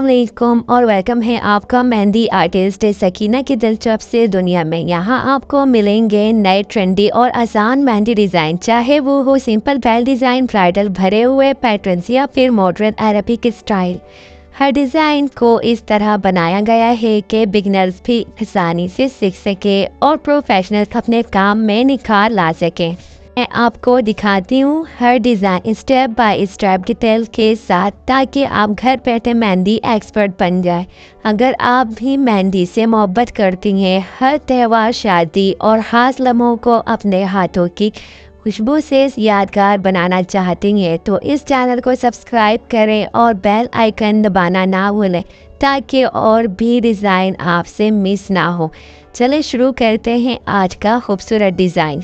अस्सलाम वालेकुम और वेलकम है आपका मेहंदी आर्टिस्ट सकीना की दिलचस्प से दुनिया में। यहाँ आपको मिलेंगे नए ट्रेंडी और आसान मेहंदी डिज़ाइन, चाहे वो हो सिंपल बेल डिज़ाइन, ब्राइडल भरे हुए पैटर्न्स या फिर मॉडर्न अरबिक स्टाइल। हर डिज़ाइन को इस तरह बनाया गया है कि बिगनर्स भी आसानी से सीख सके और प्रोफेशनल्स अपने काम में निखार ला सकें। मैं आपको दिखाती हूँ हर design step by step detail के साथ, ताकि आप घर बैठे मेहंदी एक्सपर्ट बन जाए। अगर आप भी मेहंदी से मोहब्बत करती हैं, हर त्यौहार, शादी और ख़ास लम्हों को अपने हाथों की खुशबू से यादगार बनाना चाहती हैं, तो इस चैनल को सब्सक्राइब करें और बेल आइकन दबाना ना भूलें, ताकि और भी डिज़ाइन आपसे मिस ना हो। चलिए शुरू करते हैं आज का खूबसूरत डिज़ाइन।